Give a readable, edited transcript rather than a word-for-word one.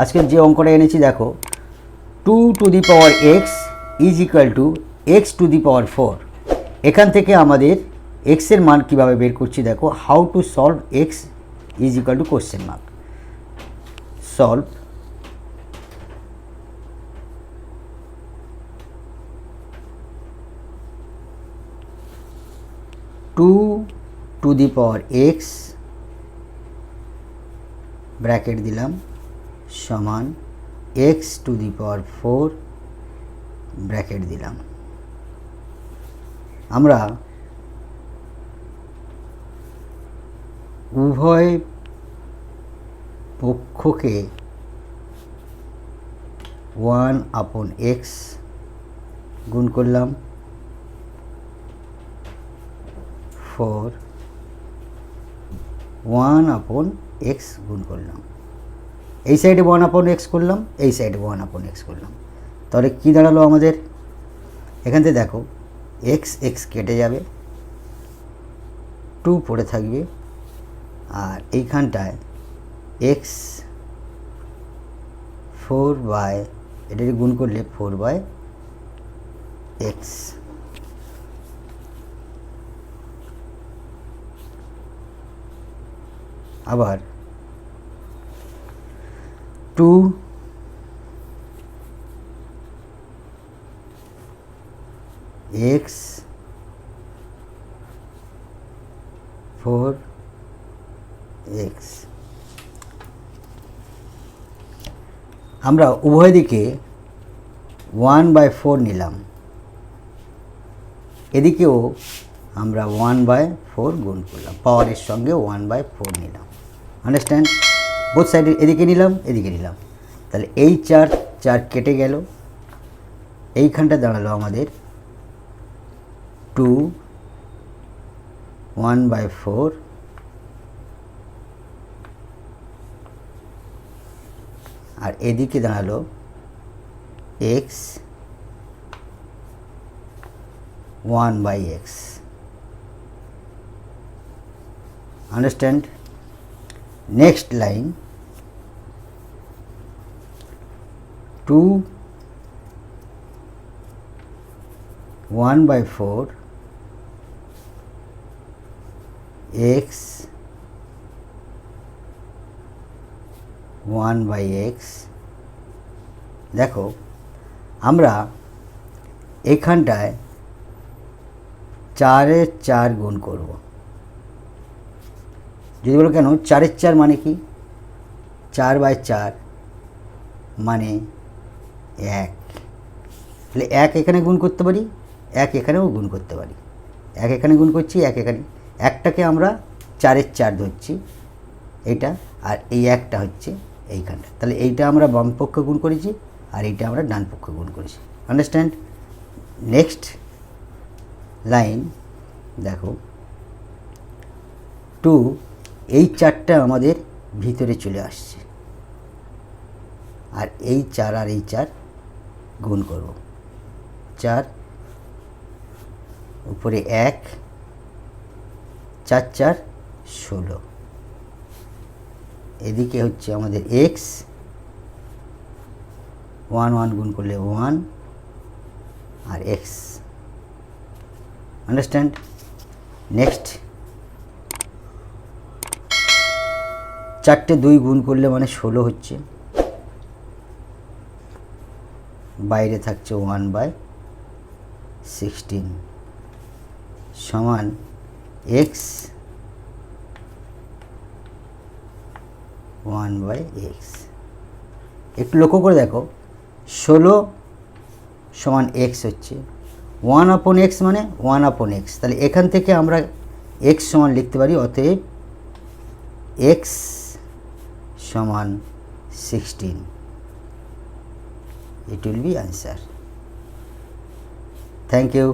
আজকে যে অঙ্কটা এনেছি দেখো, 2 to the power x is equal to x to the power 4। এখান থেকে আমাদের এক্সের মান কীভাবে বের করছি দেখো, how to solve X is equal to question mark. Solve two to the power X bracket দিলাম সমান X to the power 4 bracket দিলাম। আমরা উভয় পক্ষকে 1/x গুণ করলাম, 4 1/x গুণ করলাম। এই সাইডে 1/x করলাম, এই সাইডে 1/x করলাম। তাহলে কী দাঁড়ালো আমাদের? এখান থেকে দেখো এক্স এক্স কেটে যাবে, 2 পড়ে থাকবে, আর এইখানটায় এক্স 4 এটাকে গুণ করলে 4/x। আবার 2 x 4x। আমরা উভয় দিকে 1/4 নিলাম, এদিকেও আমরা 1/4 গুণ করলাম, পাওয়ারের সঙ্গে 1/4 নিলাম। আন্ডারস্ট্যান্ড? বোথ সাইডে এদিকে নিলাম, এদিকে নিলাম, তাহলে এই 4 কেটে গেল। এইখানটা দাঁড়ালো আমাদের 2 1/4 আর এদিকে দাঁড়ালো x 1/x। Understand? Next line 2 1/4 x 1/x। দেখো আমরা এখানটায় 4-এর 4 গুণ করব। যদি বলো কেন 4-এর 4 মানে কি? 4/4 মানে 1। তাহলে 1 এখানে গুণ করতে পারি, 1 এখানেও গুণ করতে পারি। 1 এখানে গুণ করছি, 1 এখানে। একটাকে আমরা 4-এর 4 ধরছি এইটা, আর এই একটা হচ্ছে এইখানটা। তাহলে এইটা আমরা বাম পক্ষে গুণ করেছি, আর এইটা আমরা ডান পক্ষে গুণ করেছি। আন্ডারস্ট্যান্ড? নেক্সট লাইন দেখো 2 এই 4টা আমাদের ভিতরে চলে আসছে, আর এই 4 আর এই 4 গুণ করব। 4 উপরে 1, 4 4 16। এদিকে হচ্ছে আমাদের x 1 গুণ করলে 1 আর x। আন্ডারস্ট্যান্ড? নেক্সট 4টে 2 গুণ করলে মানে 16 হচ্ছে, বাইরে থাকছে 1/16 সমান x 1/x। একটু লক্ষ্য করে দেখো 16 সমান x হচ্ছে, 1/x মানে 1/x। তাহলে এখান থেকে আমরা x সমান লিখতে পারি, অতএব x সমান 16। It will be answer. Thank you.